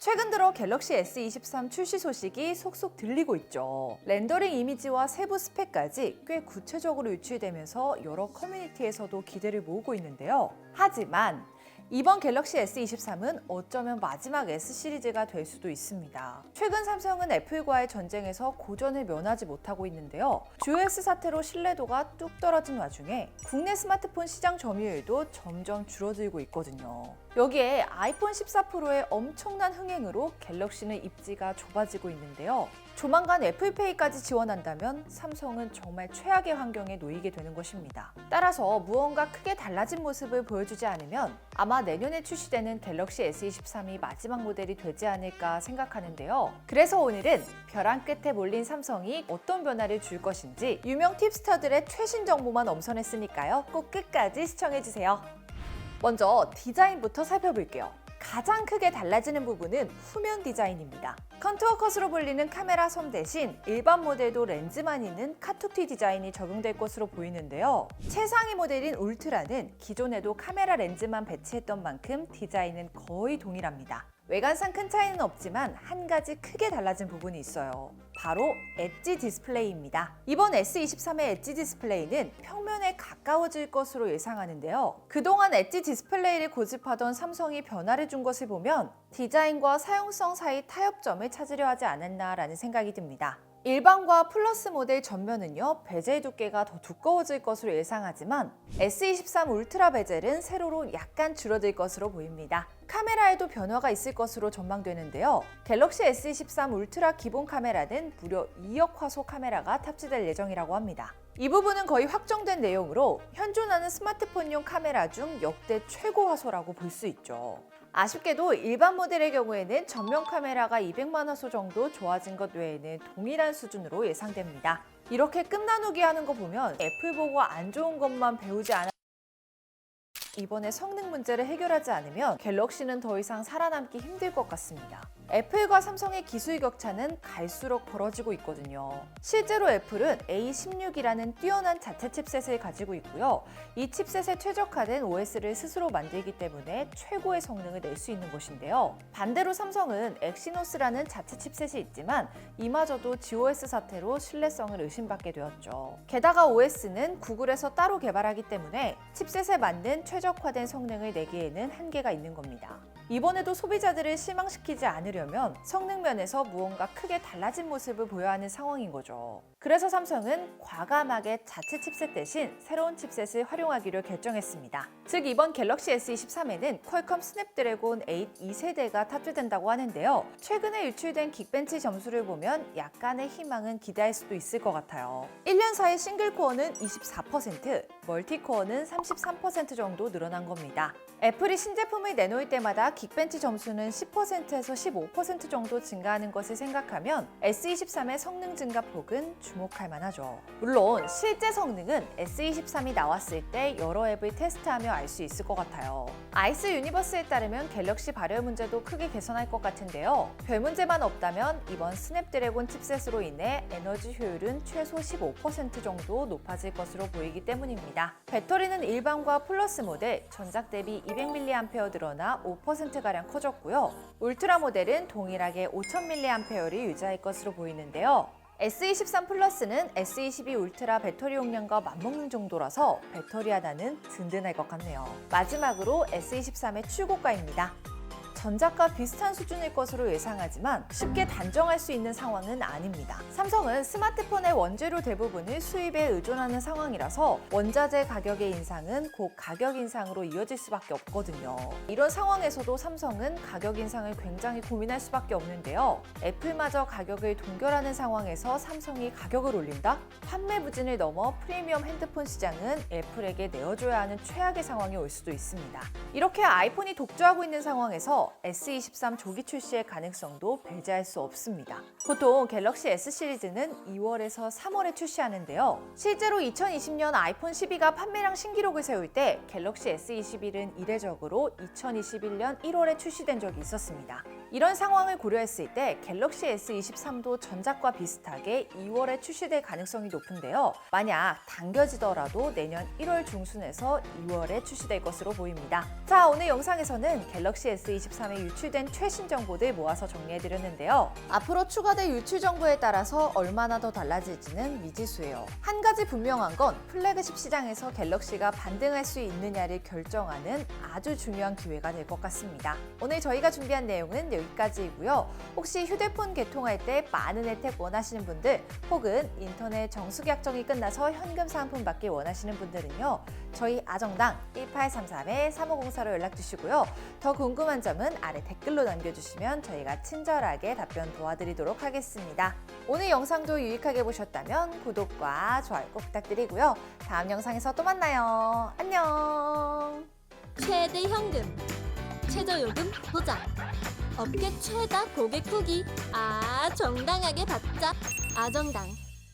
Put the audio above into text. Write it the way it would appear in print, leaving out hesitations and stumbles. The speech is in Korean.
최근 들어 갤럭시 S23 출시 소식이 속속 들리고 있죠. 렌더링 이미지와 세부 스펙까지 꽤 구체적으로 유출되면서 여러 커뮤니티에서도 기대를 모으고 있는데요. 하지만 이번 갤럭시 S23은 어쩌면 마지막 S 시리즈가 될 수도 있습니다. 최근 삼성은 애플과의 전쟁에서 고전을 면하지 못하고 있는데요. 주요 S 사태로 신뢰도가 뚝 떨어진 와중에 국내 스마트폰 시장 점유율도 점점 줄어들고 있거든요. 여기에 아이폰 14 프로의 엄청난 흥행으로 갤럭시는 입지가 좁아지고 있는데요. 조만간 애플페이까지 지원한다면 삼성은 정말 최악의 환경에 놓이게 되는 것입니다. 따라서 무언가 크게 달라진 모습을 보여주지 않으면 아마 내년에 출시되는 갤럭시 S23이 마지막 모델이 되지 않을까 생각하는데요. 그래서 오늘은 벼랑 끝에 몰린 삼성이 어떤 변화를 줄 것인지 유명 팁스터들의 최신 정보만 엄선했으니까요. 꼭 끝까지 시청해주세요. 먼저 디자인부터 살펴볼게요. 가장 크게 달라지는 부분은 후면 디자인입니다. 컨투어 컷으로 불리는 카메라 섬 대신 일반 모델도 렌즈만 있는 카툭티 디자인이 적용될 것으로 보이는데요. 최상위 모델인 울트라는 기존에도 카메라 렌즈만 배치했던 만큼 디자인은 거의 동일합니다. 외관상 큰 차이는 없지만 한 가지 크게 달라진 부분이 있어요. 바로 엣지 디스플레이입니다. 이번 S23의 엣지 디스플레이는 평면에 가까워질 것으로 예상하는데요. 그동안 엣지 디스플레이를 고집하던 삼성이 변화를 준 것을 보면 디자인과 사용성 사이 타협점을 찾으려 하지 않았나라는 생각이 듭니다. 일반과 플러스 모델 전면은요, 베젤 두께가 더 두꺼워질 것으로 예상하지만 S23 울트라 베젤은 세로로 약간 줄어들 것으로 보입니다. 카메라에도 변화가 있을 것으로 전망되는데요. 갤럭시 S23 울트라 기본 카메라는 무려 2억 화소 카메라가 탑재될 예정이라고 합니다. 이 부분은 거의 확정된 내용으로 현존하는 스마트폰용 카메라 중 역대 최고 화소라고 볼 수 있죠. 아쉽게도 일반 모델의 경우에는 전면 카메라가 200만 화소 정도 좋아진 것 외에는 동일한 수준으로 예상됩니다. 이렇게 끝나누기 하는 거 보면 애플 보고 안 좋은 것만 배우지 않아 이번에 성능 문제를 해결하지 않으면 갤럭시는 더 이상 살아남기 힘들 것 같습니다. 애플과 삼성의 기술 격차는 갈수록 벌어지고 있거든요. 실제로 애플은 A16이라는 뛰어난 자체 칩셋을 가지고 있고요. 이 칩셋에 최적화된 OS를 스스로 만들기 때문에 최고의 성능을 낼 수 있는 것인데요. 반대로 삼성은 엑시노스라는 자체 칩셋이 있지만 이마저도 GOS 사태로 신뢰성을 의심받게 되었죠. 게다가 OS는 구글에서 따로 개발하기 때문에 칩셋에 맞는 최적화된 성능을 내기에는 한계가 있는 겁니다. 이번에도 소비자들을 실망시키지 않으려면 성능 면에서 무언가 크게 달라진 모습을 보여야 하는 상황인 거죠. 그래서 삼성은 과감하게 자체 칩셋 대신 새로운 칩셋을 활용하기로 결정했습니다. 즉 이번 갤럭시 S23에는 퀄컴 스냅드래곤 8 2세대가 탑재된다고 하는데요. 최근에 유출된 긱벤치 점수를 보면 약간의 희망은 기대할 수도 있을 것 같아요. 1년 사이 싱글코어는 24%, 멀티코어는 33% 정도 늘어난 겁니다. 애플이 신제품을 내놓을 때마다 긱벤치 점수는 10%에서 15% 정도 증가하는 것을 생각하면 S23의 성능 증가폭은 주목할 만하죠. 물론 실제 성능은 S23이 나왔을 때 여러 앱을 테스트하며 알 수 있을 것 같아요. 아이스 유니버스에 따르면 갤럭시 발열 문제도 크게 개선할 것 같은데요. 별 문제만 없다면 이번 스냅드래곤 칩셋으로 인해 에너지 효율은 최소 15% 정도 높아질 것으로 보이기 때문입니다. 배터리는 일반과 플러스 모델, 전작 대비 200mAh 늘어나 5%가량 커졌고요. 울트라 모델은 동일하게 5000mAh를 유지할 것으로 보이는데요. S23 플러스는 S22 울트라 배터리 용량과 맞먹는 정도라서 배터리 하나는 든든할 것 같네요. 마지막으로 S23의 출고가입니다. 전작과 비슷한 수준일 것으로 예상하지만 쉽게 단정할 수 있는 상황은 아닙니다. 삼성은 스마트폰의 원재료 대부분을 수입에 의존하는 상황이라서 원자재 가격의 인상은 곧 가격 인상으로 이어질 수밖에 없거든요. 이런 상황에서도 삼성은 가격 인상을 굉장히 고민할 수밖에 없는데요. 애플마저 가격을 동결하는 상황에서 삼성이 가격을 올린다? 판매 부진을 넘어 프리미엄 핸드폰 시장은 애플에게 내어줘야 하는 최악의 상황이 올 수도 있습니다. 이렇게 아이폰이 독주하고 있는 상황에서 S23 조기 출시의 가능성도 배제할 수 없습니다. 보통 갤럭시 S 시리즈는 2월에서 3월에 출시하는데요. 실제로 2020년 아이폰 12가 판매량 신기록을 세울 때 갤럭시 S21은 이례적으로 2021년 1월에 출시된 적이 있었습니다. 이런 상황을 고려했을 때 갤럭시 S23도 전작과 비슷하게 2월에 출시될 가능성이 높은데요. 만약 당겨지더라도 내년 1월 중순에서 2월에 출시될 것으로 보입니다. 자, 오늘 영상에서는 갤럭시 S23에 유출된 최신 정보들 모아서 정리해드렸는데요. 앞으로 추가될 유출 정보에 따라서 얼마나 더 달라질지는 미지수예요. 한 가지 분명한 건 플래그십 시장에서 갤럭시가 반등할 수 있느냐를 결정하는 아주 중요한 기회가 될 것 같습니다. 오늘 저희가 준비한 내용은 여기까지이고요. 혹시 휴대폰 개통할 때 많은 혜택 원하시는 분들 혹은 인터넷 정수기약정이 끝나서 현금 상품 받기 원하시는 분들은요. 저희 아정당 1833-3504로 연락 주시고요. 더 궁금한 점은 아래 댓글로 남겨주시면 저희가 친절하게 답변 도와드리도록 하겠습니다. 오늘 영상도 유익하게 보셨다면 구독과 좋아요 꼭 부탁드리고요. 다음 영상에서 또 만나요. 안녕. 최대 현금, 최저요금 보장, 업계 최다 고객 후기, 정당하게 받자. 아정당